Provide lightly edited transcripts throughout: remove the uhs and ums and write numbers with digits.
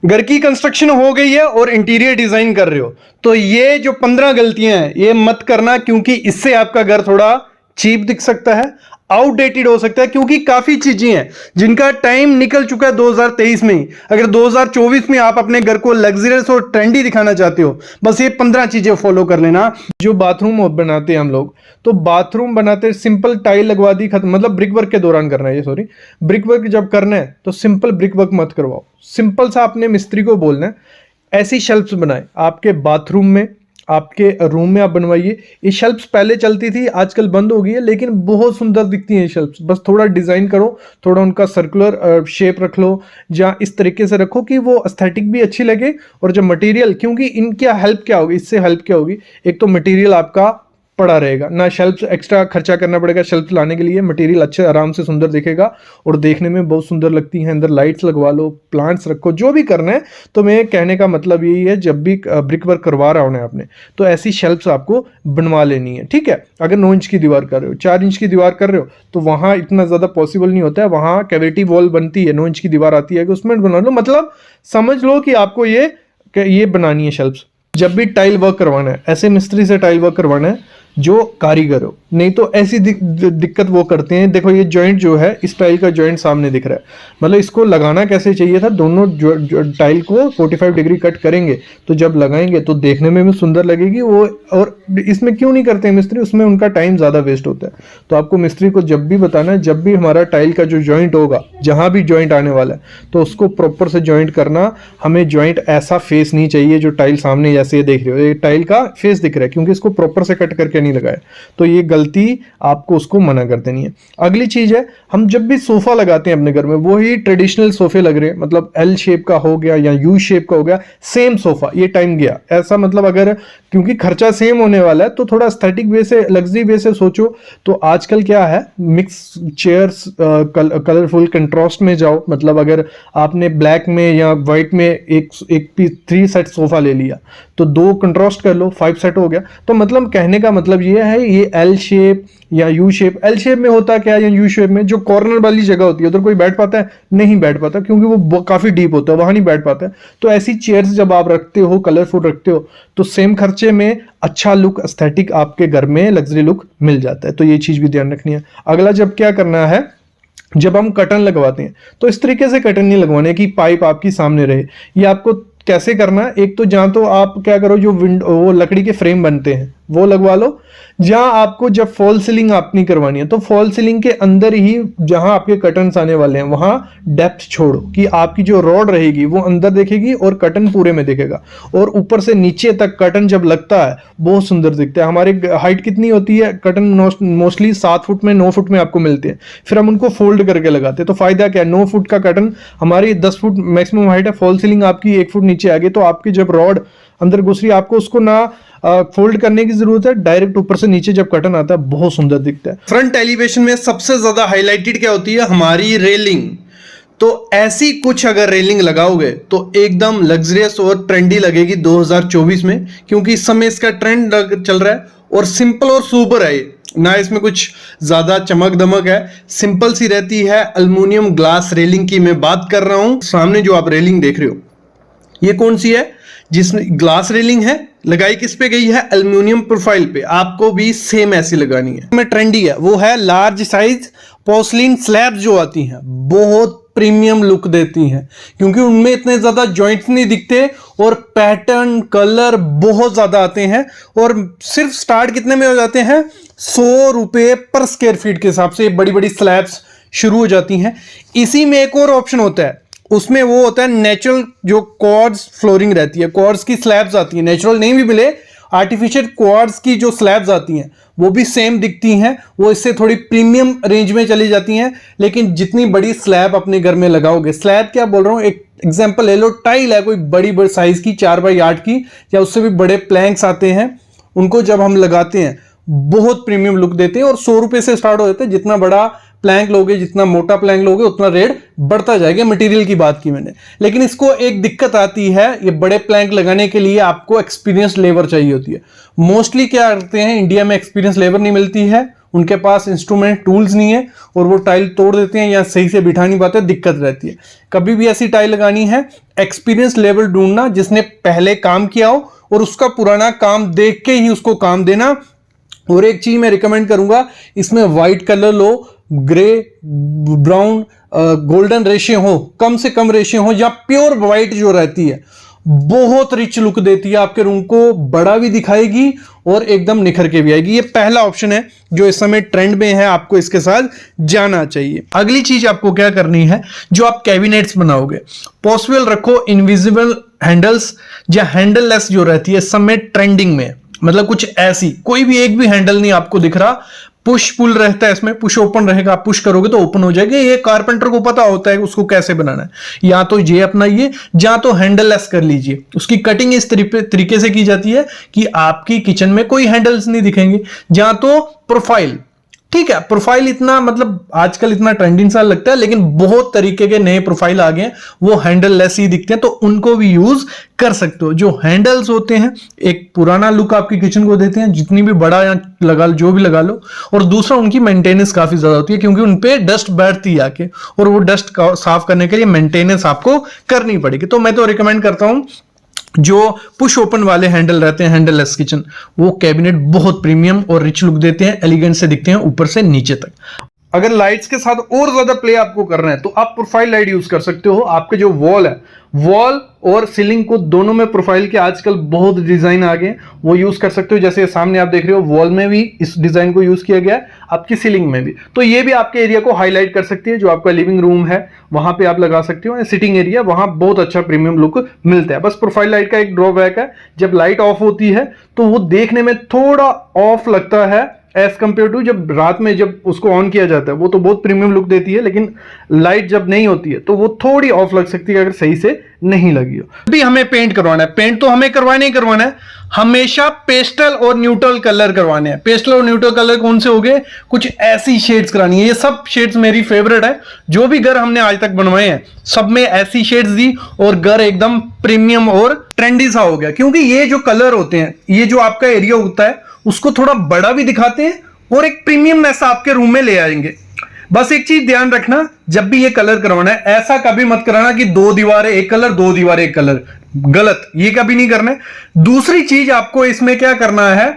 घर की कंस्ट्रक्शन हो गई है और इंटीरियर डिजाइन कर रहे हो, तो ये जो 15 गलतियां हैं ये मत करना, क्योंकि इससे आपका घर थोड़ा चीप दिख सकता है, आउटडेटेड हो सकता है, क्योंकि काफी चीजें हैं जिनका टाइम निकल चुका है 2023 में ही। अगर 2024 में आप अपने घर को लग्जरियस और ट्रेंडी दिखाना चाहते हो, बस ये 15 चीजें फॉलो कर लेना। जो बाथरूम बनाते हैं हम लोग, तो बाथरूम बनाते सिंपल टाइल लगवा दी खत्म, मतलब ब्रिक वर्क के दौरान करना है ये, सॉरी ब्रिक वर्क जब करना है तो सिंपल ब्रिक वर्क मत करवाओ। सिंपल सा अपने मिस्त्री को बोलना है ऐसी शेल्फ्स बनाए आपके बाथरूम में, आपके रूम में आप बनवाइए। ये शेल्फ्स पहले चलती थी, आजकल बंद हो गई है, लेकिन बहुत सुंदर दिखती हैं ये शेल्फ्स। बस थोड़ा डिजाइन करो, थोड़ा उनका सर्कुलर शेप रख लो, या इस तरीके से रखो कि वो एस्थेटिक भी अच्छी लगे। और जो मटेरियल, क्योंकि इनका हेल्प क्या होगी, इससे हेल्प क्या होगी, एक तो मटेरियल आपका पड़ा रहेगा ना, शेल्फ एक्स्ट्रा खर्चा करना पड़ेगा शेल्फ लाने के लिए, मटेरियल अच्छे आराम से सुंदर दिखेगा और देखने में बहुत सुंदर लगती हैं। अंदर लाइट्स लगवा लो, प्लांट्स रखो, जो भी करना है। तो मैं कहने का मतलब यही है, जब भी ब्रिक वर्क करवा रहा हूं आपने, तो ऐसी शेल्फ्स आपको बनवा लेनी है, ठीक है। अगर 9 इंच की दीवार कर रहे हो, 4 इंच की दीवार कर रहे हो, तो वहां इतना ज्यादा पॉसिबल नहीं होता है, वहां कैविटी वॉल बनती है, 9 इंच की दीवार आती है, उसमें बना लो। मतलब समझ लो कि आपको ये बनानी है शेल्फ्स। जब भी टाइल वर्क करवाना है, ऐसे मिस्त्री से टाइल वर्क करवाना है जो कारीगर हो, नहीं तो ऐसी दिक्कत वो करते हैं। देखो ये जॉइंट जो है, इस टाइल का जॉइंट सामने दिख रहा है, मतलब इसको लगाना कैसे चाहिए था, दोनों जो टाइल को 45 डिग्री कट करेंगे, तो जब लगाएंगे तो देखने में भी सुंदर लगेगी वो। और इसमें क्यों नहीं करते हैं मिस्त्री, उसमें उनका टाइम ज़्यादा वेस्ट होता है। तो आपको मिस्त्री को जब भी बताना है, जब भी हमारा टाइल का जो जॉइंट होगा, जहाँ भी जॉइंट आने वाला है, तो उसको प्रॉपर से जॉइंट करना। हमें जॉइंट ऐसा फेस नहीं चाहिए जो टाइल सामने जैसे देख रहे हो, ये टाइल का फेस दिख रहा है, क्योंकि इसको प्रॉपर से कट करके नहीं लगाया, तो ये गलती आपको उसको मना कर देनी है। अगली चीज है, हम जब भी सोफा लगाते हैं अपने घर में, वो ही ट्रेडिशनल सोफे लग रहे हैं, मतलब एल शेप का हो गया या यू शेप का हो गया, सेम सोफा, ये टाइम गया ऐसा। मतलब अगर, क्योंकि खर्चा सेम होने वाला है, तो थोड़ा एस्थेटिक वे से, लग्जरी वे से सोचो। तो आजकल क्या है, मिक्स चेयर्स, कलरफुल कंट्रास्ट में जाओ। मतलब अगर आपने ब्लैक में या व्हाइट में एक पीस 3 सेट सोफा ले लिया, तो 2 कंट्रास्ट कर लो, 5 सेट हो गया। तो मतलब कहने का मतलब ये है, ये एल शेप या यू शेप, एल शेप में होता क्या है या यू शेप में, जो कॉर्नर वाली जगह होती है उधर कोई बैठ पाता है, नहीं बैठ पाता, क्योंकि वो काफी डीप होता है, वहां नहीं बैठ पाता है। तो ऐसी चेयर्स जब आप रखते हो, कलरफुल रखते हो, तो सेम खर्चे में अच्छा लुक, एस्थेटिक आपके घर में लग्जरी लुक मिल जाता है। तो ये चीज भी ध्यान रखनी है। अगला, जब क्या करना है, जब हम कर्टन लगवाते हैं, तो इस तरीके से कर्टन नहीं लगवाने कि पाइप आपकी सामने रहे। ये आपको कैसे करना है, एक तो जहां तो आप क्या करो, जो वो लकड़ी के फ्रेम बनते हैं वो लगवा लो। जहां आपको जब फॉल सीलिंग आप नहीं करवानी है, तो फॉल सीलिंग के अंदर ही जहां आपके कर्टन्स आने वाले हैं, वहां डेप्थ छोड़ो कि आपकी जो रॉड रहेगी वो अंदर देखेगी और कर्टन पूरे में दिखेगा। और ऊपर से नीचे तक कर्टन जब लगता है बहुत सुंदर दिखता है। हमारी हाइट कितनी होती है, कर्टन मोस्टली 7 फुट में, 9 फुट में आपको मिलते हैं, फिर हम उनको फोल्ड करके लगाते हैं। तो फायदा क्या है, 9 फुट का कर्टन, हमारी 10 फुट मैक्सिमम हाइट है, फॉल सीलिंग आपकी 1 फुट नीचे आ गई, तो आपकी जब रॉड अंदर घुस रही है, आपको उसको ना फोल्ड करने की जरूरत है, डायरेक्ट ऊपर से नीचे जब कर्टन आता है बहुत सुंदर दिखता है। फ्रंट एलिवेशन में सबसे ज्यादा हाईलाइटेड क्या होती है, हमारी रेलिंग। तो ऐसी कुछ अगर रेलिंग लगाओगे तो एकदम लग्जरियस और ट्रेंडी लगेगी 2024 में, क्योंकि इस समय इसका ट्रेंड चल रहा है। और सिंपल और सुपर है ना, इसमें कुछ ज्यादा चमक दमक है, सिंपल सी रहती है। एल्युमिनियम ग्लास रेलिंग की मैं बात कर रहा हूं। सामने जो आप रेलिंग देख रहे हो, ये कौन सी है, जिसमें ग्लास रेलिंग है, लगाई किस पे गई है, एल्युमिनियम प्रोफाइल पे। आपको भी सेम ऐसी लगानी है। में ट्रेंडी है वो है लार्ज साइज पोर्सलिन स्लैब जो आती हैं, बहुत प्रीमियम लुक देती हैं, क्योंकि उनमें इतने ज्यादा जॉइंट्स नहीं दिखते और पैटर्न कलर बहुत ज्यादा आते हैं। और सिर्फ स्टार्ट कितने में हो जाते हैं, 100 रुपए पर स्क्वायर फीट के हिसाब से बड़ी बड़ी स्लैब्स शुरू हो जाती हैं। इसी में एक और ऑप्शन होता है, उसमें वो होता है नेचुरल, जो क्वार्ट्ज फ्लोरिंग रहती है, क्वार्ट्ज की स्लैब्स आती है, नेचुरल नहीं भी मिले, आर्टिफिशियल क्वार्ट्ज की जो स्लैब्स आती हैं वो भी सेम दिखती हैं, वो इससे थोड़ी प्रीमियम रेंज में चली जाती हैं। लेकिन जितनी बड़ी स्लैब अपने घर में लगाओगे, स्लैब क्या बोल रहा हूं, एक एग्जांपल ले लो, टाइल है कोई बड़ी बड़ी साइज की 4x8 की, या उससे भी बड़े प्लैंक्स आते हैं, उनको जब हम लगाते हैं बहुत प्रीमियम लुक देते हैं। और 100 रुपए से स्टार्ट हो जाते हैं। जितना बड़ा प्लैंक लोगे, जितना मोटा प्लैंक लोगे, उतना रेट बढ़ता जाएगा। मटेरियल की बात की मैंने, लेकिन इसको एक दिक्कत आती है, ये बड़े प्लैंक लगाने के लिए आपको एक्सपीरियंस लेबर चाहिए होती है। मोस्टली क्या करते हैं, इंडिया में एक्सपीरियंस लेबर नहीं मिलती है, उनके पास इंस्ट्रूमेंट टूल्स नहीं है, और वो टाइल तोड़ देते हैं या सही से बिठा नहीं पाते, दिक्कत रहती है। कभी भी ऐसी टाइल लगानी है, एक्सपीरियंस लेवल ढूंढना जिसने पहले काम किया हो और उसका पुराना काम देख के ही उसको काम देना। और एक चीज मैं रिकमेंड करूंगा, इसमें व्हाइट कलर लो, ग्रे, ब्राउन, गोल्डन रेशियो हो, कम से कम रेशियो हो, या प्योर व्हाइट जो रहती है बहुत रिच लुक देती है, आपके रूम को बड़ा भी दिखाएगी और एकदम निखर के भी आएगी। ये पहला ऑप्शन है जो इस समय ट्रेंड में है, आपको इसके साथ जाना चाहिए। अगली चीज आपको क्या करनी है, जो आप कैबिनेट्स बनाओगे पॉसिबल रखो इनविजिबल हैंडल्स या हैंडललेस जो रहती है, इस समय ट्रेंडिंग में। मतलब कुछ ऐसी कोई भी एक भी हैंडल नहीं आपको दिख रहा, पुश पुल रहता है इसमें, पुश ओपन रहेगा, आप पुश करोगे तो ओपन हो जाएगा। ये कारपेंटर को पता होता है उसको कैसे बनाना है, या तो ये अपनाइए या तो हैंडललेस कर लीजिए। उसकी कटिंग इस तरीके से की जाती है कि आपकी किचन में कोई हैंडल्स नहीं दिखेंगे। या तो प्रोफाइल, ठीक है, प्रोफाइल इतना मतलब आजकल इतना ट्रेंडिंग सा लगता है, लेकिन बहुत तरीके के नए प्रोफाइल आ गए हैं, वो हैंडललेस ही दिखते हैं, तो उनको भी यूज कर सकते हो। जो हैंडल्स होते हैं एक पुराना लुक आपकी किचन को देते हैं, जितनी भी बड़ा या लगा लो, जो भी लगा लो। और दूसरा उनकी मेंटेनेंस काफी ज्यादा होती है, क्योंकि उनपे डस्ट बैठती है आके, और वो डस्ट साफ करने के लिए मेंटेनेंस आपको करनी पड़ेगी। तो मैं तो रिकमेंड करता हूं जो पुश ओपन वाले हैंडल रहते हैं, हैंडललेस किचन, वो कैबिनेट बहुत प्रीमियम और रिच लुक देते हैं, एलिगेंट से दिखते हैं ऊपर से नीचे तक। अगर लाइट्स के साथ और ज्यादा प्ले आपको करना है तो आप प्रोफाइल लाइट यूज कर सकते हो। आपके जो वॉल है, वॉल और सीलिंग को दोनों में प्रोफाइल के आजकल बहुत डिजाइन आ गए, वो यूज कर सकते हो। जैसे सामने आप देख रहे हो, वॉल में भी इस डिजाइन को यूज किया गया है, आपकी सीलिंग में भी। तो ये भी आपके एरिया को हाईलाइट कर सकती है। जो आपका लिविंग रूम है वहां पे आप लगा सकते हो, सिटिंग एरिया, वहां बहुत अच्छा प्रीमियम लुक मिलता है। बस प्रोफाइल लाइट का एक ड्रॉबैक है, जब लाइट ऑफ होती है तो वो देखने में थोड़ा ऑफ लगता है एज कंपेयर टू जब रात में जब उसको ऑन किया जाता है, वो तो बहुत प्रीमियम लुक देती है, लेकिन लाइट जब नहीं होती है तो वो थोड़ी ऑफ लग सकती है अगर सही से नहीं लगी हो। अभी हमें पेंट करवाना है, पेंट तो हमें करवाना ही करवाना है, हमेशा पेस्टल और न्यूट्रल कलर करवाने हैं। पेस्टल और न्यूट्रल कलर कौन से हो गए, कुछ ऐसी शेड्स करानी है। ये सब शेड्स मेरी फेवरेट है, जो भी घर हमने आज तक बनवाए हैं सब में ऐसी शेड्स दी और घर एकदम प्रीमियम और ट्रेंडी सा हो गया। क्योंकि ये जो कलर होते हैं, ये जो आपका एरिया होता है उसको थोड़ा बड़ा भी दिखाते हैं और एक प्रीमियमनेस आपके रूम में ले आएंगे। बस एक चीज ध्यान रखना, जब भी ये कलर करवाना है ऐसा कभी मत कराना कि 2 दीवारें एक कलर, 2 दीवारें एक कलर, गलत, ये कभी नहीं करना है। दूसरी चीज आपको इसमें क्या करना है,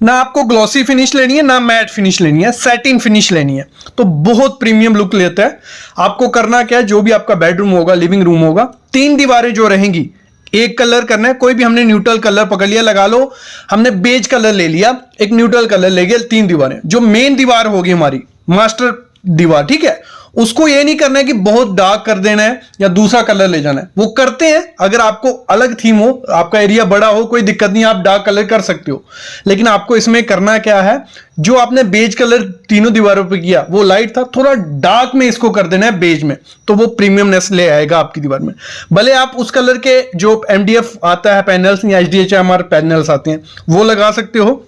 ना आपको ग्लॉसी फिनिश लेनी है ना मैट फिनिश लेनी है, सैटिन फिनिश लेनी है, तो बहुत प्रीमियम लुक लेता है। आपको करना क्या है, जो भी आपका बेडरूम होगा, लिविंग रूम होगा, 3 दीवारें जो रहेंगी एक कलर करना है। कोई भी हमने न्यूट्रल कलर पकड़ लिया, लगा लो हमने बेज कलर ले लिया, एक न्यूट्रल कलर ले गया, 3 दीवारें। जो मेन दीवार होगी हमारी मास्टर दीवार, ठीक है, उसको ये नहीं करना है कि बहुत डार्क कर देना है या दूसरा कलर ले जाना है, वो करते हैं। अगर आपको अलग थीम हो, आपका एरिया बड़ा हो, कोई दिक्कत नहीं, आप डार्क कलर कर सकते हो। लेकिन आपको इसमें करना क्या है, जो आपने बेज कलर तीनों दीवारों पे किया वो लाइट था, थोड़ा डार्क में इसको कर देना है बेज में, तो वो प्रीमियमनेस ले आएगा आपकी दीवार में। भले आप उस कलर के जो MDF आता है पैनल्स या HDHMR पैनल्स आते हैं वो लगा सकते हो,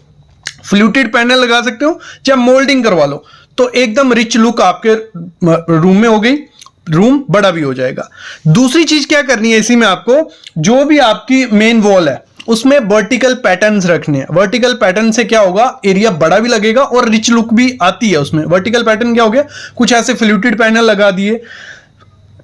फ्लूटेड पैनल लगा सकते हो, या मोल्डिंग करवा लो, तो एकदम रिच लुक आपके रूम में हो गई, रूम बड़ा भी हो जाएगा। दूसरी चीज क्या करनी है इसी में, आपको जो भी आपकी मेन वॉल है उसमें वर्टिकल पैटर्न्स रखने हैं। वर्टिकल पैटर्न से क्या होगा, एरिया बड़ा भी लगेगा और रिच लुक भी आती है उसमें। वर्टिकल पैटर्न क्या हो गया, कुछ ऐसे फ्लूटेड पैनल लगा दिए।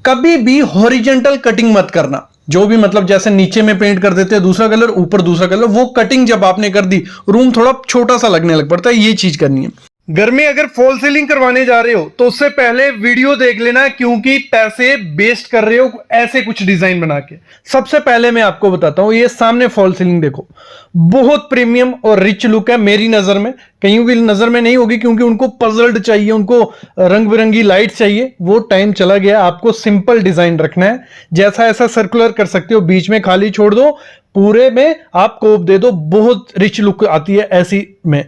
कभी भी हॉरिजॉन्टल कटिंग मत करना, जो भी मतलब जैसे नीचे में पेंट कर देते हैं दूसरा कलर, ऊपर दूसरा कलर, वो कटिंग जब आपने कर दी रूम थोड़ा छोटा सा लगने लग पड़ता है, ये चीज करनी है। घर में अगर फॉल सीलिंग करवाने जा रहे हो तो उससे पहले वीडियो देख लेना, क्योंकि पैसे वेस्ट कर रहे हो ऐसे कुछ डिजाइन बना के। सबसे पहले मैं आपको बताता हूं, ये सामने फॉल सीलिंग देखो, बहुत प्रीमियम और रिच लुक है मेरी नजर में। कईयों की नजर में नहीं होगी, क्योंकि उनको पजल्ड चाहिए, उनको रंग बिरंगी लाइट चाहिए, वो टाइम चला गया। आपको सिंपल डिजाइन रखना है, जैसा ऐसा सर्कुलर कर सकते हो, बीच में खाली छोड़ दो, पूरे में आप कोप दे दो, बहुत रिच लुक आती है ऐसी में।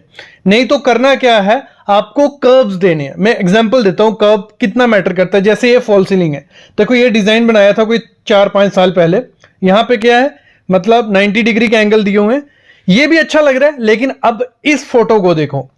नहीं तो करना क्या है, आपको कर्व्स देने हैं। मैं एग्जांपल देता हूं, कर्व कितना मैटर करता है। जैसे ये फॉल सीलिंग है, देखो ये डिजाइन बनाया था कोई 4-5 साल पहले, यहां पे क्या है, मतलब 90 डिग्री के एंगल दिए हुए हैं, ये भी अच्छा लग रहा है। लेकिन अब इस फोटो को देखो,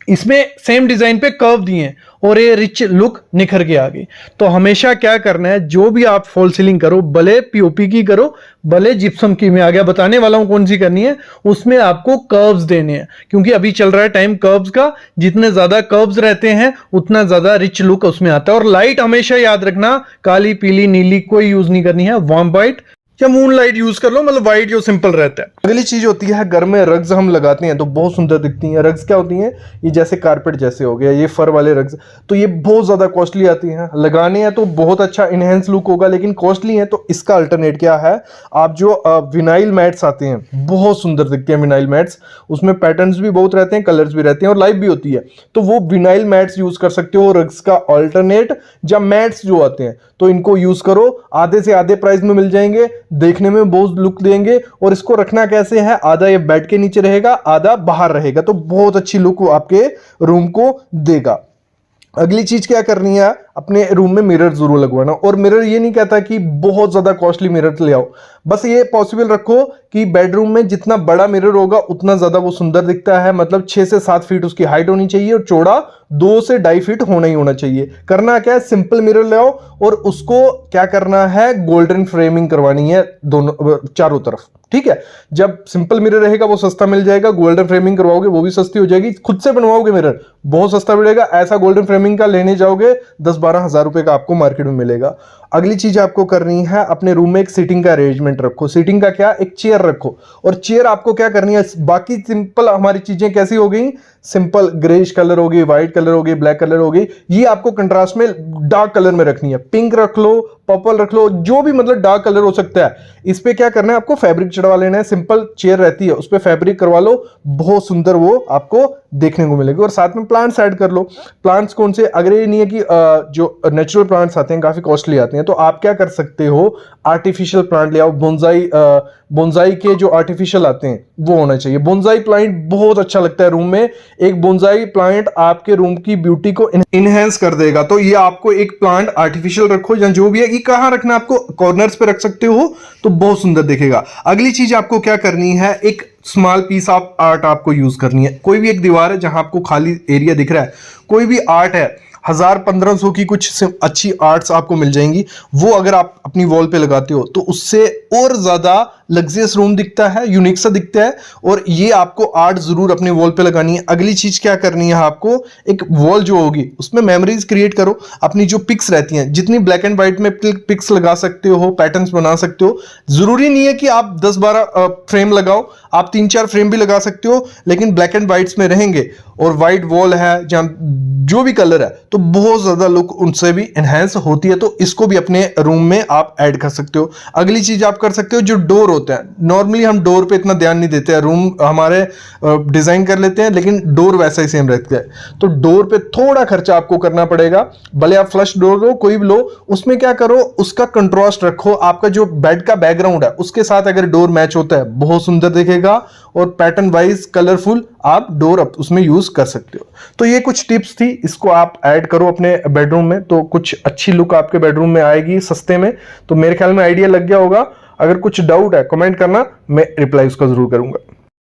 इसमें सेम डिजाइन पे कर्व दिए हैं और ये रिच लुक निखर के आ गई। तो हमेशा क्या करना है, जो भी आप फॉल सीलिंग करो, भले पीओपी की करो भले जिप्सम की, मैं आगे बताने वाला हूं कौन सी करनी है, उसमें आपको कर्व्स देने हैं, क्योंकि अभी चल रहा है टाइम कर्व्स का। जितने ज्यादा कर्व्स रहते हैं उतना ज्यादा रिच लुक उसमें आता है। और लाइट हमेशा याद रखना, काली पीली नीली कोई यूज नहीं करनी है, वार्म व्हाइट या मून लाइट यूज कर लो, मतलब व्हाइट जो सिंपल रहता है। अगली चीज होती है, घर में रग्स हम लगाते हैं तो बहुत सुंदर दिखती हैं। रग्स क्या होती हैं, ये जैसे कारपेट जैसे हो गया, ये फर वाले रग्स, तो ये बहुत ज्यादा कॉस्टली आती हैं। लगाने हैं तो बहुत अच्छा इनहेंस लुक होगा, लेकिन कॉस्टली है। तो इसका अल्टरनेट क्या है, आप जो विनाइल मैट्स आते हैं बहुत सुंदर दिखते हैं विनाइल मैट्स, उसमें पैटर्न्स भी बहुत रहते हैं, कलर्स भी रहते हैं और लाइव भी होती है। तो वो विनाइल मैट्स यूज कर सकते हो रग्स का अल्टरनेट, या मैट्स जो आते हैं तो इनको यूज करो, आधे से आधे प्राइस में मिल जाएंगे, देखने में बहुत लुक देंगे। और इसको रखना कैसे है, आधा ये बेड के नीचे रहेगा, आधा बाहर रहेगा, तो बहुत अच्छी लुक आपके रूम को देगा। अगली चीज क्या करनी है, अपने रूम में मिरर जरूर लगवाना। और मिरर ये नहीं कहता कि बहुत ज्यादा कॉस्टली मिरर ले आओ, बस ये पॉसिबल रखो कि बेडरूम में जितना बड़ा मिरर होगा उतना ज्यादा वो सुंदर दिखता है। मतलब 6 से 7 फीट उसकी हाइट होनी चाहिए और चौड़ा 2 से 2.5 फीट होना ही होना चाहिए। करना क्या है, सिंपल मिरर ले आओ और उसको क्या करना है, गोल्डन फ्रेमिंग करवानी है दोनों चारों तरफ। ठीक है, जब सिंपल मिरर रहेगा वो सस्ता मिल जाएगा, गोल्डन फ्रेमिंग करवाओगे वो भी सस्ती हो जाएगी। खुद से बनवाओगे मिरर बहुत सस्ता मिलेगा, ऐसा गोल्डन फ्रेमिंग का लेने जाओगे 10-12 हजार रुपए का आपको मार्केट में मिलेगा। अगली चीज आपको करनी है, अपने रूम में एक सीटिंग का अरेंजमेंट रखो। सीटिंग का क्या, एक चेयर रखो। और चेयर आपको क्या करनी है, बाकी सिंपल हमारी चीजें कैसी हो गई, सिंपल ग्रेइश कलर होगी, व्हाइट कलर होगी, ब्लैक कलर होगी, ये आपको कंट्रास्ट में डार्क कलर में रखनी है। पिंक रख लो, पर्पल रख लो, जो भी मतलब डार्क कलर हो सकता है। इस पे क्या करना है, आपको फैब्रिक चढ़वा लेना है। सिंपल चेयर रहती है उस पे फैब्रिक करवा लो, बहुत सुंदर वो आपको देखने को मिलेगी। और साथ में प्लांट्स ऐड कर लो। प्लांट्स कौन से, अगर ये नहीं है कि जो नेचुरल प्लांट्स आते हैं काफी कॉस्टली आते हैं, तो आप क्या कर सकते हो, आर्टिफिशियल प्लांट ले आओ। बोनसाई के जो आर्टिफिशियल आते हैं वो होना चाहिए। बोनसाई प्लांट बहुत अच्छा लगता है रूम में। एक बोनसाई प्लांट आपके रूम की ब्यूटी को इनहेंस कर देगा। तो ये आपको एक प्लांट आर्टिफिशियल रखो या जो भी है, ये कहां रखना, आपको कॉर्नर्स पे रख सकते हो तो बहुत सुंदर दिखेगा। अगली चीज आपको क्या करनी है, एक स्मॉल पीस ऑफ आर्ट आपको यूज करनी है। कोई भी एक दीवार है जहां आपको खाली एरिया दिख रहा है, कोई भी आर्ट है, 1000-1500 की कुछ अच्छी आर्ट्स आपको मिल जाएंगी, वो अगर आप अपनी वॉल पे लगाते हो तो उससे और ज्यादा लग्जरियस रूम दिखता है, यूनिक सा दिखता है। और ये आपको आर्ट जरूर अपने वॉल पे लगानी है। अगली चीज क्या करनी है, आपको एक वॉल जो होगी उसमें मेमोरीज क्रिएट करो। अपनी जो पिक्स रहती हैं, जितनी ब्लैक एंड व्हाइट में पिक्स लगा सकते हो, पैटर्न्स बना सकते हो। जरूरी नहीं है कि आप 10-12 फ्रेम लगाओ, आप 3-4 फ्रेम भी लगा सकते हो, लेकिन ब्लैक एंड व्हाइट्स में रहेंगे और व्हाइट वॉल है जहां जो भी कलर है, तो बहुत ज्यादा लुक उनसे भी एनहेंस होती है। तो इसको भी अपने रूम में आप ऐड कर सकते हो। अगली चीज आप कर सकते हो, जो डोर होता है, नॉर्मली हम डोर पे इतना ध्यान नहीं देते हैं, रूम हमारे डिजाइन कर लेते हैं, लेकिन डोर वैसा ही सेम रहता है। तो डोर पे थोड़ा खर्चा आपको करना पड़ेगा, भले आप फ्लश डोर लो कोई भी लो, उसमें क्या करो, उसका कंट्रास्ट रखो। आपका जो बेड का बैकग्राउंड है उसके साथ अगर डोर मैच होता है बहुत सुंदर दिखेगा, और पैटर्न वाइज कलरफुल आप डोर उसमें यूज कर सकते हो। तो ये कुछ टिप्स थी, इसको आप ऐड करो अपने बेडरूम में तो कुछ अच्छी लुक आपके बेडरूम में आएगी सस्ते में। तो मेरे ख्याल में आइडिया लग गया होगा। अगर कुछ डाउट है कमेंट करना, मैं रिप्लाई उसका जरूर करूंगा।